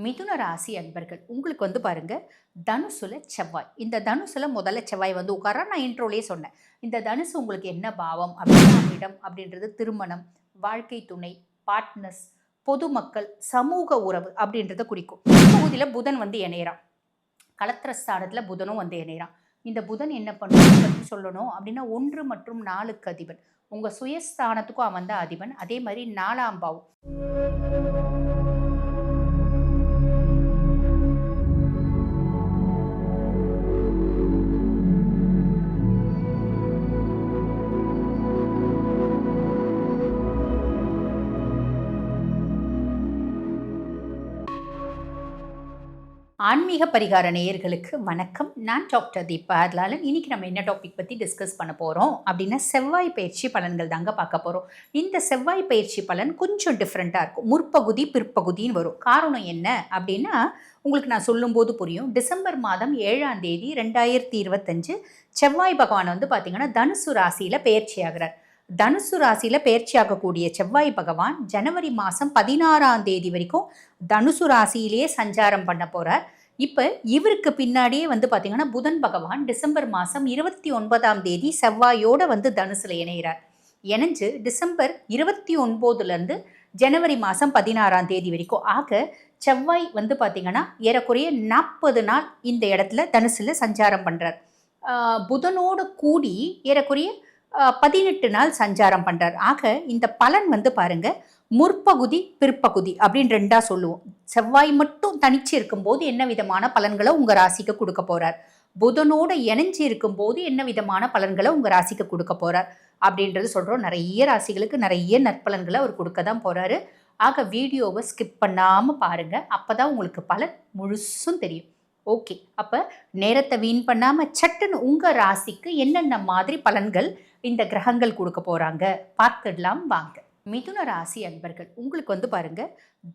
மிதுன ராசி அன்பர்கள் உங்களுக்கு பாருங்க தனுசுல செவ்வாய். இந்த தனுசுல முதல்ல செவ்வாய் உட்கார நான் இன்ட்ரோலயே சொன்னேன். இந்த தனுசு உங்களுக்கு என்ன பாவம் அப்படின்னா இடம் அப்படின்றது திருமணம், வாழ்க்கை துணை, பார்ட்னர்ஸ், பொதுமக்கள், சமூக உறவு அப்படின்றத குறிக்கும். பகுதியில் புதன் இணையறான். கலத்திரஸ்தானத்துல புதனும் இணையறான். இந்த புதன் என்ன பண்ணும் பற்றி சொல்லணும் அப்படின்னா 1 மற்றும் 4க்கு அதிபன். உங்க சுயஸ்தானத்துக்கும் அவன் தான் அதிபன். அதே மாதிரி 4ஆம் பாவம். ஆன்மீக பரிகார நேயர்களுக்கு வணக்கம். நான் டாக்டர் தீபா அதலாலன். இன்னைக்கு நம்ம என்ன டாபிக் பற்றி டிஸ்கஸ் பண்ண போகிறோம் அப்படின்னா செவ்வாய் பயிற்சி பலன்கள் தாங்க பார்க்க போகிறோம். இந்த செவ்வாய் பயிற்சி பலன் கொஞ்சம் டிஃப்ரெண்ட்டாக இருக்கும். முற்பகுதி பிற்பகுதின்னு வரும். காரணம் என்ன அப்படின்னா உங்களுக்கு நான் சொல்லும்போது புரியும். டிசம்பர் மாதம் 7ஆம் தேதி 2025 செவ்வாய் பகவான் பார்த்தீங்கன்னா தனுசு ராசியில் பயிற்சி ஆகிறார். தனுசு ராசியில் பயிற்சியாகக்கூடிய செவ்வாய் பகவான் ஜனவரி மாதம் 16ஆம் தேதி வரைக்கும் தனுசு ராசியிலேயே சஞ்சாரம் பண்ண போகிறார். இப்போ இவருக்கு பின்னாடியே பார்த்தீங்கன்னா புதன் பகவான் டிசம்பர் மாதம் 29ஆம் தேதி செவ்வாயோடு தனுசில் இணைகிறார். இணைஞ்சு டிசம்பர் 29லேருந்து ஜனவரி மாதம் 16ஆம் தேதி வரைக்கும் ஆக செவ்வாய் பார்த்தீங்கன்னா ஏறக்குறைய 40 நாள் இந்த இடத்துல தனுசில் சஞ்சாரம் பண்ணுறார். புதனோடு கூடி ஏறக்குறைய 18 நாள் சஞ்சாரம் பண்ணுறார். ஆக இந்த பலன் பாருங்க முற்பகுதி பிற்பகுதி அப்படின்னு ரெண்டா சொல்லுவோம். செவ்வாய் மட்டும் தனிச்சு இருக்கும்போது என்ன விதமான பலன்களை உங்க ராசிக்கு கொடுக்க போறார், புதனோட இணைஞ்சு இருக்கும்போது என்ன விதமான பலன்களை உங்க ராசிக்கு கொடுக்க போறார் அப்படின்றது சொல்றோம். நிறைய ராசிகளுக்கு நிறைய நற்பலன்களை அவர் கொடுக்க தான் போறாரு. ஆக வீடியோவை ஸ்கிப் பண்ணாம பாருங்க, அப்பதான் உங்களுக்கு பலன் முழுசும் தெரியும். ஓகே, அப்ப நேரத்தை வீண் பண்ணாம சட்டுன்னு உங்க ராசிக்கு என்னென்ன மாதிரி பலன்கள் இந்த கிரகங்கள் கொடுக்க போறாங்க பார்த்துடலாம் வாங்க. மிதுன ராசி அன்பர்கள் உங்களுக்கு பாருங்க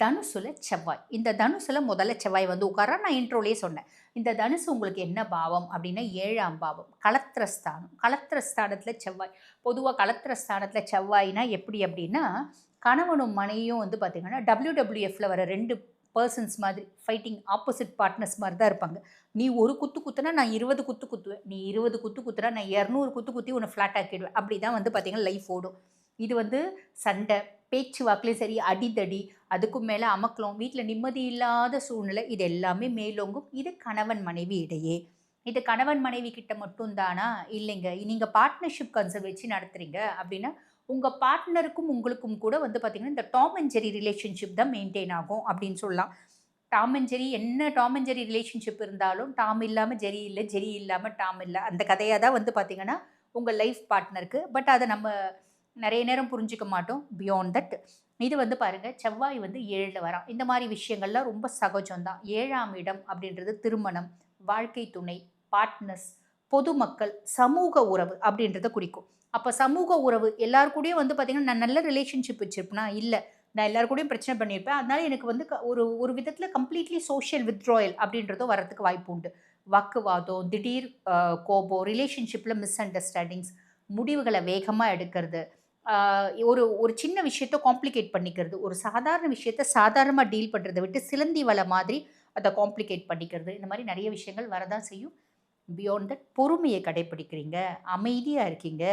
தனுசுல செவ்வாய். இந்த தனுசுல முதல்ல செவ்வாய் உட்கார நான் இன்ட்ரோலயே சொன்னேன். இந்த தனுசு உங்களுக்கு என்ன பாவம் அப்படின்னா 7ஆம் பாவம், கலத்திரஸ்தானம். கலத்திரஸ்தானத்துல செவ்வாய். பொதுவாக கலத்திரஸ்தானத்துல செவ்வாய்னா எப்படி அப்படின்னா கணவனும் மனைவியும் பார்த்தீங்கன்னா WWFல வர 2 பர்சன்ஸ் மாதிரி ஃபைட்டிங் ஆப்போசிட் பார்ட்னர்ஸ் மாதிரி தான் இருப்பாங்க. நீ ஒரு குத்து குத்துனா நான் 20 குத்து குத்துவேன், நீ 20 குத்து குத்துனா நான் 200 குத்து குத்தி உன்னை ஃப்ளாட் ஆக்கிடுவேன். அப்படி தான் பார்த்தீங்கன்னா லைஃப் ஓடும். இது சண்டை, பேச்சு வாக்குலேயும் சரி, அடிதடி, அதுக்கும் மேலே அமக்கலம், வீட்டில் நிம்மதி இல்லாத சூழ்நிலை, இது எல்லாமே மேலோங்கும். இது கணவன் மனைவி இடையே. இது கணவன் மனைவி கிட்ட மட்டும் தானா? இல்லைங்க. நீங்கள் பார்ட்னர்ஷிப் கன்சர்ட் வச்சு நடத்துகிறீங்க அப்படின்னா உங்கள் பார்ட்னருக்கும் உங்களுக்கும் கூட பார்த்தீங்கன்னா இந்த டாம் அண்ட் ஜெரி ரிலேஷன்ஷிப் தான் மெயின்டைன் ஆகும் அப்படின்னு சொல்லலாம். டாம் அண்ட் ஜெரி என்ன டாம் அண்ட் ஜெரி ரிலேஷன்ஷிப் இருந்தாலும் டாம் இல்லாமல் ஜெரி இல்லை, ஜெரி இல்லாமல் டாம் இல்லை. அந்த கதையாக தான் பார்த்தீங்கன்னா உங்கள் லைஃப் பார்ட்னருக்கு. பட் அதை நம்ம நிறைய நேரம் புரிஞ்சிக்க மாட்டோம். பியாண்ட் தட் இது பாருங்கள் செவ்வாய் 7ல் வரான். இந்த மாதிரி விஷயங்கள்லாம் ரொம்ப சகஜம்தான். 7ஆம் இடம் அப்படின்றது திருமணம், வாழ்க்கை துணை, பார்ட்னர்ஸ், பொதுமக்கள், சமூக உறவு அப்படின்றத குறிக்கும். அப்போ சமூக உறவு எல்லாரு கூடயும் பார்த்தீங்கன்னா நான் நல்ல ரிலேஷன்ஷிப் வச்சுருப்பேனா? இல்லை, நான் எல்லாரு கூடயும் பிரச்சனை பண்ணியிருப்பேன். அதனால எனக்கு ஒரு விதத்தில் கம்ப்ளீட்லி சோஷியல் வித்ட்ராயல் அப்படின்றதும் வரத்துக்கு வாய்ப்பு உண்டு. வாக்குவாதம், திடீர் கோபம், ரிலேஷன்ஷிப்பில் மிஸ் அண்டர்ஸ்டாண்டிங்ஸ், முடிவுகளை வேகமாக எடுக்கிறது, ஒரு ஒரு சின்ன விஷயத்த காம்ப்ளிகேட் பண்ணிக்கிறது, ஒரு சாதாரண விஷயத்த சாதாரணமாக டீல் பண்ணுறதை விட்டு சிலந்தி வலை மாதிரி அதை காம்ப்ளிகேட் பண்ணிக்கிறது, இந்த மாதிரி நிறைய விஷயங்கள் வரதான் செய்யும். பியாண்ட் தட் பொறுமையை கடைப்பிடிக்கிறீங்க, அமைதியாக இருக்கீங்க,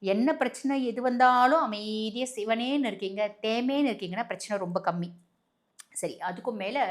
என்ன பிரச்சனை எது வந்தாலும் அமைதியாக சிவனேன்னு இருக்கீங்க, தேமேன்னு இருக்கீங்கன்னா பிரச்சனை ரொம்ப கம்மி. சரி, அதுக்கும் மேலே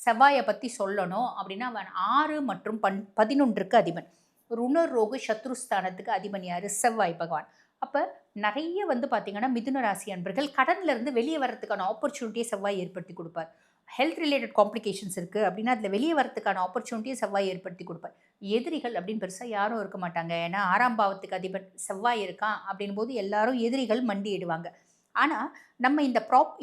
செவ்வாயை பற்றி சொல்லணும் அப்படின்னா அவன் 6 மற்றும் 11க்கு அதிபன். ருணர் ரோகு சத்ருஸ்தானத்துக்கு அதிபன் யார்? செவ்வாய் பகவான். அப்போ நிறைய பார்த்தீங்கன்னா மிதுன ராசி அன்பர்கள் கடன்லேருந்து வெளியே வர்றதுக்கான ஆப்பர்ச்சுனிட்டியை செவ்வாய் ஏற்படுத்தி கொடுப்பார். ஹெல்த் ரிலேட்டட் காம்ப்ளிகேஷன்ஸ் இருக்குது அப்படின்னா அதில் வெளியே வரத்துக்கான ஆப்பர்ச்சுனிட்டியை செவ்வாய் ஏற்படுத்தி கொடுப்பார். எதிரிகள் அப்படின்னு பெருசாக யாரும் இருக்க மாட்டாங்க. ஏன்னா 6ஆம் பாவத்துக்கு அதிபன் செவ்வாய் இருக்கான் அப்படின் போது எல்லாரும் எதிரிகள் மண்டியிடுவாங்க. ஆனால் நம்ம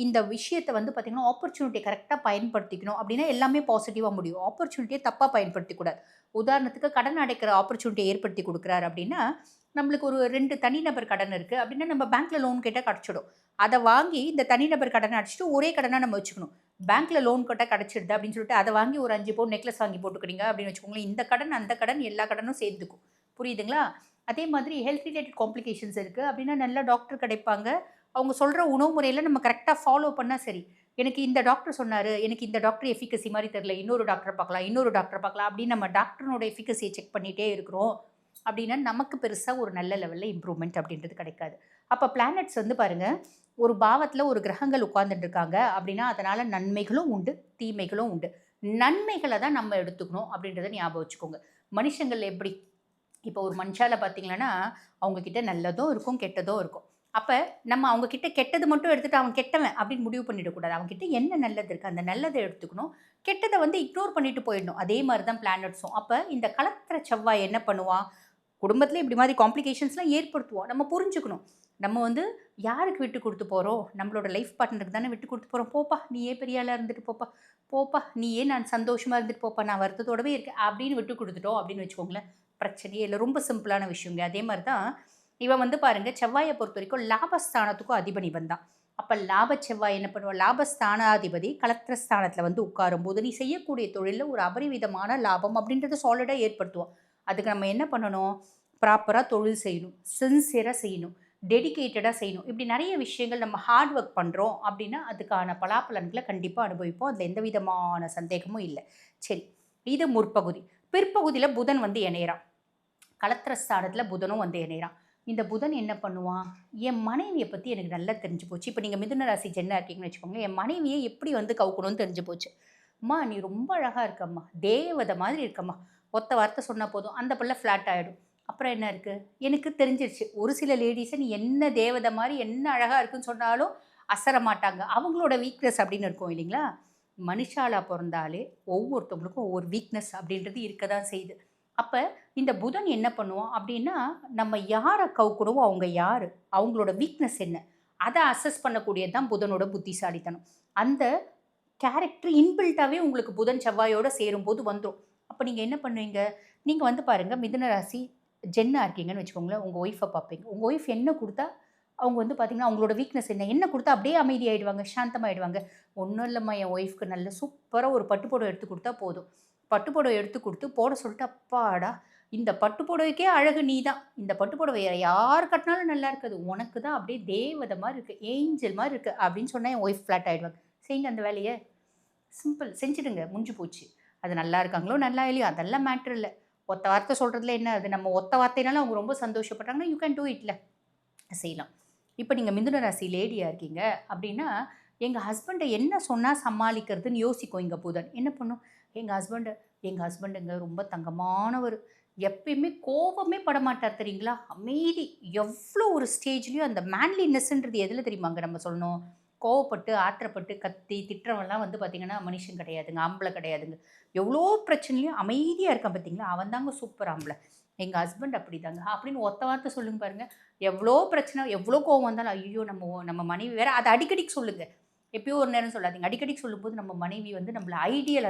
இந்த விஷயத்தை பார்த்திங்கன்னா ஆப்பர்ச்சுனிட்டியை கரெக்டாக பயன்படுத்திக்கணும் அப்படின்னா எல்லாமே பாசிட்டிவாக முடியும். ஆப்பர்ச்சுனிட்டியை தப்பாக பயன்படுத்திக்கூடாது. உதாரணத்துக்கு கடன் அடைக்கிற ஆப்பர்ச்சுனிட்டியை ஏற்படுத்தி கொடுக்குறாரு அப்படின்னா நம்மளுக்கு ஒரு 2 தனிநபர் கடன் இருக்குது அப்படின்னா நம்ம பேங்க்கில் லோன் கேட்டால் கிடச்சிடும். அதை வாங்கி இந்த தனிநபர் கடனை அடிச்சுட்டு ஒரே கடனாக நம்ம வச்சுக்கணும். பேங்க்கில் லோன் கேட்டால் கிடச்சிடுது அப்படின்னு சொல்லிட்டு அதை வாங்கி ஒரு 5 பவுன் நெக்லஸ் வாங்கி போட்டுக்கிறீங்க அப்படின்னு வச்சுக்கோங்களேன். இந்த கடன் அந்த கடன் எல்லா கடனும் சேர்ந்துக்கும். புரியுதுங்களா? அதே மாதிரி ஹெல்த் ரிலேட்டட் காம்ப்ளிகேஷன்ஸ் இருக்குது அப்படின்னா நல்ல டாக்டர் கிடைப்பாங்க. அவங்க சொல்கிற உணவு முறையில் நம்ம கரெக்டாக ஃபாலோ பண்ணால் சரி. எனக்கு இந்த டாக்டர் சொன்னாரு, எனக்கு இந்த டாக்டர் எஃபிகசி மாரி தெரியல. இன்னொரு டாக்டர பார்க்கலாம், இன்னொரு டாக்டர பார்க்கலாம் அப்படின்னு நம்ம டாக்டர்னோட எஃபிகசிய செக் பண்ணிட்டே இருக்கிறோம். அப்படின்னா நமக்கு பெருசா ஒரு நல்ல லெவல்ல இம்ப்ரூவ்மென்ட் அப்படின்றது கிடைக்காது. அப்ப பிளானெட்ஸ் வந்து பாருங்க, ஒரு பாவத்துல ஒரு கிரகங்கள் உட்கார்ந்துட்டு இருக்காங்க அப்படின்னா, அதனால நன்மைகளும் உண்டு, தீமைகளும் உண்டு. நன்மைகள தான் நம்ம எடுத்துக்கணும் அப்படின்றத ஞாபகம் வச்சுக்கோங்க. மனுஷங்கள் எப்படி? இப்போ ஒரு மனுஷால பார்த்தீங்கன்னா, அவங்க கிட்ட நல்லதும் இருக்கும், கெட்டதும் இருக்கும். அப்ப நம்ம அவங்க கிட்ட கெட்டது மட்டும் எடுத்துட்டு அவன் கெட்டவன் அப்படின்னு முடிவு பண்ணிடக்கூடாது. அவன் கிட்ட என்ன நல்லது இருக்கு, அந்த நல்லத எடுத்துக்கணும். கெட்டத வந்து இக்னோர் பண்ணிட்டு போயிடணும். அதே மாரி தான் பிளானட்ஸும். அப்ப இந்த கலத்திர செவ்வாய் என்ன பண்ணுவான்? குடும்பத்தில இப்படி மாதிரி காம்ப்ளிகேஷன்ஸ்லாம் ஏற்படுத்துவான். நம்ம புரிஞ்சுக்கணும். நம்ம வந்து யாருக்கு விட்டு குடுத்து போறோம்? நம்மளோட லைஃப் பார்ட்னருக்கு தானே விட்டு குடுத்து போறோம். "போப்பா, நீயே பெரிய ஆளா இருந்துட்டு போப்பா. போப்பா, நீயே நான் சந்தோஷமா இருந்துட்டு போப்பா. நான் வருத்தத்தோடவே இருக்கேன்." அப்படின்னு விட்டு குடுத்துட்டோம் அப்படின்னு வச்சுக்கோங்களேன். பிரச்சனையே இல்ல. ரொம்ப சிம்பிளான விஷயங்க. அதே மாரி தான் இவன் வந்து பாருங்க, செவ்வாய பொறுத்தவரைக்கும் லாபஸ்தானத்துக்கும் அதிபன் இவன் தான். அப்ப லாப செவ்வாய் என்ன பண்ணுவான்? லாபஸ்தானாதிபதி கலத்திரஸ்தானத்தில வந்து உட்காரும்போது, நீ செய்யக்கூடிய தொழில்ல ஒரு அபரிவிதமான லாபம் அப்படின்றத சாலிடா ஏற்படுத்துவான். அதுக்கு நம்ம என்ன பண்ணணும்? ப்ராப்பரா தொழில் செய்யணும். சின்சியரா செய்யணும். டெடிகேட்டடா செய்யணும். இப்படி நெறைய விஷயங்கள் நம்ம ஹார்ட் ஒர்க் பண்றோம் அப்படின்னா, அதுக்கான பலாப்பலன்கள கண்டிப்பா அனுபவிப்போம். அதுல எந்த விதமான சந்தேகமும் இல்ல. சரி. இது முற்பகுதி. பிற்பகுதியில புதன் வந்து இணையறான். கலத்திரஸ்தானத்தில புதனும் வந்து இணையறான். இந்த புதன் என்ன பண்ணுவான்? என் மனைவிய பத்தி எனக்கு நல்லா தெரிஞ்சு போச்சு. இப்ப நீங்க மிதுன ராசி ஜென்னா இருக்கீங்கன்னு வச்சுக்கோங்க. என் மனைவிய எப்படி வந்து கவுக்கணும்னு தெரிஞ்சு போச்சு. "அம்மா நீ ரொம்ப அழகா இருக்கம்மா. தேவதை மாதிரி இருக்கம்மா." ஒத்த வார்த்தை சொன்னா போதும். அந்த புள்ள ஃப்ளாட் ஆயிடும். அப்புறம் என்ன இருக்கு? எனக்கு தெரிஞ்சிருச்சு. ஒரு சில லேடீஸ நீ என்ன தேவதை மாரி, என்ன அழகா இருக்குன்னு சொன்னாலும் அசர மாட்டாங்க. அவங்களோட வீக்னஸ் அப்படின்னு இருக்கும் இல்லைங்களா? மனுஷாலா பொறந்தாலே ஒவ்வொருத்தவங்களுக்கும் ஒவ்வொரு வீக்னஸ் அப்படின்றது இருக்க தான் செய்யுது. அப்ப இந்த புதன் என்ன பண்ணுவான் அப்படின்னா, நம்ம யார கவுக்கணுமோ அவங்க யாரு? அவங்களோட வீக்னஸ் என்ன? அத அசஸ் பண்ணக்கூடியது தான் புதனோட புத்திசாலித்தனம். அந்த கேரக்டர் இன்பில்ட்டாவே உங்களுக்கு புதன், செவ்வாயோட சேரும்போது வந்துரும். அப்ப நீங்க என்ன பண்ணுவீங்க? நீங்க வந்து பாருங்க மிதுன ராசி ஜென்னா இருக்கீங்கன்னு வச்சுக்கோங்களேன். உங்க ஒய்ஃப பார்ப்பீங்க. உங்க ஒய்ஃப் என்ன குடுத்தா, அவங்க வந்து பார்த்தீங்கன்னா, அவங்களோட வீக்னஸ் என்ன? என்ன குடுத்தா அப்படியே அமைதியாயிடுவாங்க, சாந்தமாயிடுவாங்க. "ஒண்ணும் இல்லம்மா, என் ஒய்ஃப்க்கு நல்ல சூப்பரா ஒரு பட்டு புடவ எடுத்து குடுத்தா போதும்." பட்டு புடவ எடுத்து குடுத்து போட சொல்லிட்டு, "அப்பாடா! இந்த பட்டு புடவைக்கே அழகு நீ தான். இந்த பட்டு புடவ வேற யார் கட்டினாலும் நல்லா இருக்காது. உனக்கு தான் அப்படியே தேவதை மாரி இருக்கு. ஏஞ்சல் மாரி இருக்கு." அப்படின்னு சொன்னா என் ஒய்ஃப் ஃப்ளாட் ஆயிடுவாங்க. செய்யுங்க அந்த வேலைய. சிம்பிள். செஞ்சுடுங்க. முடிஞ்சு போச்சு. அது நல்லா இருக்காங்களோ, நல்லா இல்லையோ அதெல்லாம் மேட்டர் இல்ல. ஒத்த வார்த்தை சொல்றதுல என்ன அது? நம்ம ஒத்த வார்த்தைனால அவங்க ரொம்ப சந்தோஷப்படுறாங்கன்னா, யூ கேன் டூ இட்ல. செய்யலாம். இப்ப நீங்க மிதுன ராசி லேடியா இருக்கீங்க அப்டின்னா, எங்க ஹஸ்பண்ட என்ன சொன்னா சமாளிக்கிறதுன்னு யோசிக்கும் எங்க புதன். என்ன பண்ணும்? எங்க ஹஸ்பண்ட் எங்க ஹஸ்பண்டுங்க ரொம்ப தங்கமானவரு. எப்பயுமே கோவமே படமாட்டார் தெரியுங்களா? அமைதி. எவ்ளோ ஒரு ஸ்டேஜ்லயும் அந்த மேன்லினஸ்ன்றது எதுல தெரியுமாங்க நம்ம சொல்லணும்? கோவப்பட்டு, ஆத்திரப்பட்டு, கத்தி, திட்டுறவன்லாம் வந்து பார்த்தீங்கன்னா, மனுஷன் கிடையாதுங்க. ஆம்பள கிடையாதுங்க. எவ்ளோ பிரச்சனையிலயும் அமைதியா இருக்கான் பார்த்தீங்களா? அவன் தாங்க சூப்பர் ஆம்பள. எங்க ஹஸ்பண்ட் அப்படிதாங்க. அப்படின்னு ஒத்த வார்த்த சொல்லுங்க பாருங்க. எவ்ளோ பிரச்சனை, எவ்ளோ கோவம் வந்தாலும், ஐய்யயோ! நம்ம மனைவி வேற அத அடிக்கடிக்கு சொல்லுங்க. எப்பயோ ஒரு நேரம் சொல்லாதீங்க. அடிக்கடிக்கு சொல்லும்போது நம்ம மனைவி வந்து நம்மள ஐடியல்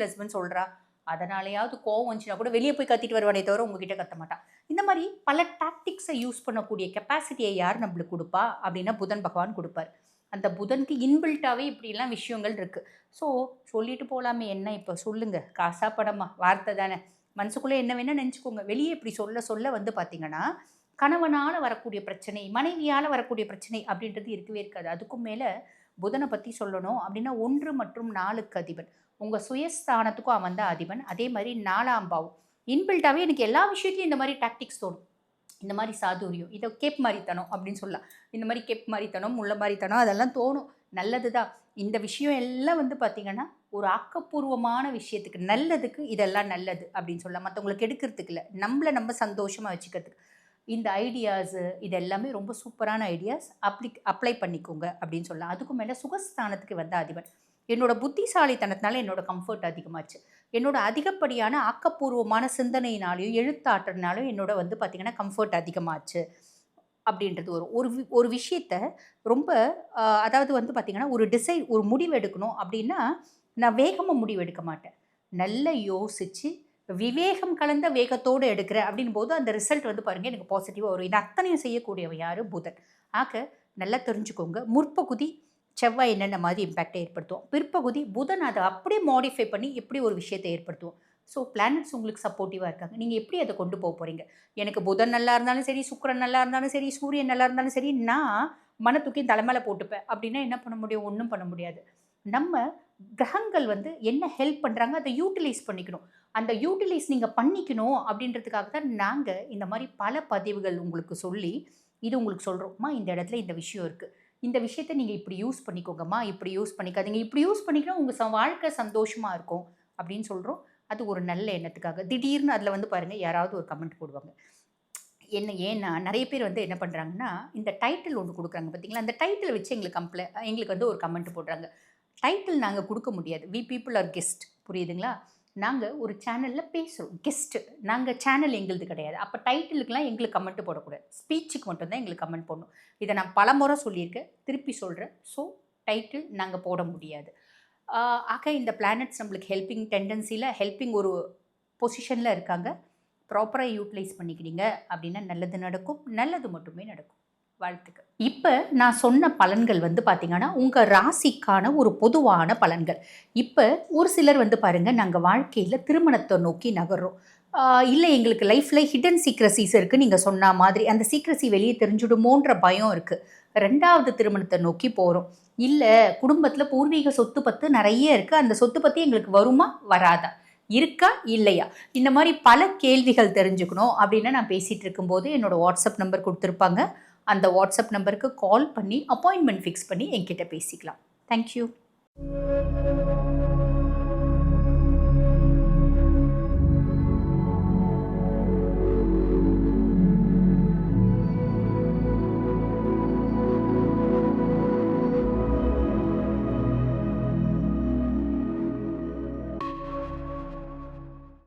ஹஸ்பண்ட் சொல்றா. அதனாலயாவது கோவம் வந்துச்சுனா கூட வெளிய போய் கத்திட்டு வருவானே தவிர, உங்ககிட்ட கத்த மாட்டான். இந்த மாரி பல டாக்டிக்ஸ யூஸ் பண்ணக்கூடிய கெப்பாசிட்டிய யார் நம்மளுக்கு குடுப்பா? அப்டின்னா புதன் பகவான் குடுப்பாரு. அந்த புதனுக்கு இன்பில்ட்டாவே இப்படிலாம் விஷயங்கள் இருக்கு. ஸோ சொல்லிட்டு போலாமே என்ன இப்ப சொல்லுங்க. காசா பணமா? வார்த்த தானே. மனசுக்குள்ள என்ன வேணா நெனச்சுக்கோங்க. வெளிய இப்படி சொல்ல சொல்ல வந்து பார்த்தீங்கன்னா, கணவனால வரக்கூடிய பிரச்சனை, மனைவியால வரக்கூடிய பிரச்சனை அப்படின்றது இருக்கவே இருக்காது. அதுக்கும் மேல புதன பத்தி சொல்லணும் அப்படின்னா 1 மற்றும் 4க்கு அதிபன். உங்க சுயஸ்தானத்துக்கும் அவன் தான் அதிபன். அதே மாரி 4ஆம் பாவம். இன்பில்ட்டாவே எனக்கு எல்லா விஷயத்திலயும் இந்த மாரி டாக்டிக்ஸ் தோணும். இந்த மாரி சாதுரியம், இத கேப் மாரித்தனம் அப்படின்னு சொல்லலாம். இந்த மாரி கேப் மாரித்தனம், முள்ள மாரித்தனம் அதெல்லாம் தோணும். நல்லது தான். இந்த விஷயம் எல்லாம் வந்து பார்த்தீங்கன்னா, ஒரு ஆக்கப்பூர்வமான விஷயத்துக்கு, நல்லதுக்கு இதெல்லாம் நல்லது அப்படின்னு சொல்லலாம். மத்தவங்கள கெடுக்கிறதுக்கு இல்ல. நம்மள நம்ம சந்தோஷமா வச்சுக்கிறதுக்கு. இந்த ஐடியாஸு இது எல்லாமே ரொம்ப சூப்பரான ஐடியாஸ். அப்ளை பண்ணிக்கோங்க அப்படின்னு சொல்லலாம். அதுக்கும் மேல சுகஸ்தானத்துக்கு வந்த அதிபன். என்னோட புத்திசாலித்தனத்தினால என்னோட கம்ஃபோர்ட் அதிகமாச்சு. என்னோட அதிகப்படியான ஆக்கப்பூர்வமான சிந்தனையினாலயும், எழுத்தாற்றல்னாலும் என்னோட வந்து பார்த்தீங்கன்னா, கம்ஃபோர்ட் அதிகமாச்சு. அப்படின்றது வரும். ஒரு விஷயத்த ரொம்ப அதாவது வந்து பார்த்தீங்கன்னா, ஒரு முடிவு எடுக்கணும் அப்படின்னா, நான் வேகமா முடிவு எடுக்க மாட்டேன். நல்லா யோசிச்சு, விவேகம் கலந்த வேகத்தோட எடுக்கிறேன் அப்படின்னும்போது, அந்த ரிசல்ட் வந்து பாருங்க எனக்கு பாசிட்டிவா வரும். இது அத்தனையும் செய்யக்கூடியவன் யாரு? புதன். ஆக நல்லா தெரிஞ்சுக்கோங்க. முற்பகுதி செவ்வாய் என்னென்ன மாதிரி இம்பாக்ட்ட ஏற்படுத்தும். பிற்பகுதி புதன் அத அப்படியே மாடிஃபை பண்ணி எப்படி ஒரு விஷயத்த ஏற்படுத்தும். ஸோ பிளானட்ஸ் உங்களுக்கு சப்போர்ட்டிவா இருக்காங்க. நீங்க எப்படி அத கொண்டு போறீங்க? எனக்கு புதன் நல்லா இருந்தாலும் சரி, சுக்கிரன் நல்லா இருந்தாலும் சரி, சூரியன் நல்லா இருந்தாலும் சரி, நான் மன தூக்கி தலைமையில போட்டுப்பேன் அப்படின்னா என்ன பண்ண முடியும்? ஒன்றும் பண்ண முடியாது. நம்ம கிரகங்கள் வந்து என்ன ஹெல்ப் பண்ணுறாங்க அதை யூட்டிலைஸ் பண்ணிக்கணும். அந்த யூட்டிலைஸ் நீங்கள் பண்ணிக்கணும் அப்படின்றதுக்காக தான் நாங்கள் இந்த மாதிரி பல பதிவுகள் உங்களுக்கு சொல்லி இது உங்களுக்கு சொல்கிறோம்மா, இந்த இடத்துல இந்த விஷயம் இருக்குது, இந்த விஷயத்த நீங்கள் இப்படி யூஸ் பண்ணிக்கோங்கம்மா, இப்படி யூஸ் பண்ணிக்காதீங்க, இப்படி யூஸ் பண்ணிக்கணும் உங்கள் வாழ்க்கை சந்தோஷமாக இருக்கும் அப்படின்னு சொல்கிறோம். அது ஒரு நல்ல எண்ணத்துக்காக. திடீர்னு அதில் வந்து பாருங்கள், யாராவது ஒரு கமெண்ட் போடுவாங்க. ஏன்னா நிறைய பேர் வந்து என்ன பண்ணுறாங்கன்னா, இந்த டைட்டில் ஒன்று கொடுக்குறாங்க பார்த்தீங்களா, அந்த டைட்டில் வச்சு எங்களுக்கு வந்து ஒரு கமெண்ட் போடுறாங்க. டைட்டில் நாங்கள் கொடுக்க முடியாது. வி பீப்புள் ஆர் கெஸ்ட், புரியுதுங்களா? நாங்கள் ஒரு சேனலில் பேசுகிறோம், கெஸ்ட்டு. நாங்கள் சேனல் எங்களுது கிடையாது. அப்போ டைட்டிலுக்கெலாம் எங்களுக்கு கமெண்ட் போடக்கூடாது. ஸ்பீச்சுக்கு மட்டும்தான் எங்களுக்கு கமெண்ட் போடணும். இதை நான் பலமுறை சொல்லியிருக்கேன், திருப்பி சொல்கிறேன். ஸோ டைட்டில் நாங்கள் போட முடியாது. ஆக இந்த பிளானட்ஸ் நம்மளுக்கு ஹெல்பிங் ஒரு பொசிஷனில் இருக்காங்க. ப்ராப்பராக யூட்டிலைஸ் பண்ணிக்கிறீங்க அப்படின்னா நல்லது நடக்கும், நல்லது மட்டுமே நடக்கும். வாழ்த்துக்கள். இப்போ நான் சொன்ன பலன்கள் வந்து பார்த்தீங்கன்னா உங்கள் ராசிக்கான ஒரு பொதுவான பலன்கள். இப்போ ஒரு சிலர் வந்து பாருங்கள், நாங்கள் வாழ்க்கையில் திருமணத்தை நோக்கி நகர்றோம், இல்லை எங்களுக்கு லைஃப்பில் ஹிடன் சீக்ரஸிஸ் இருக்குது, நீங்கள் சொன்ன மாதிரி அந்த சீக்ரஸி வெளியே தெரிஞ்சுடுமோன்ற பயம் இருக்குது, 2வது திருமணத்தை நோக்கி போகிறோம், இல்லை குடும்பத்தில் பூர்வீக சொத்து பத்து நிறைய இருக்குது, அந்த சொத்து பற்றி எங்களுக்கு வருமா வராதா, இருக்கா இல்லையா, இந்த மாதிரி பல கேள்விகள் தெரிஞ்சுக்கணும் அப்படின்னு நான் பேசிகிட்டு இருக்கும்போது என்னோடய வாட்ஸ்அப் நம்பர் கொடுத்துருப்பாங்க. அந்த வாட்ஸ்அப் நம்பருக்கு கால் பண்ணி அப்பாயின்மெண்ட் ஃபிக்ஸ் பண்ணி என்கிட்ட பேசிக்கலாம். தேங்க்யூ.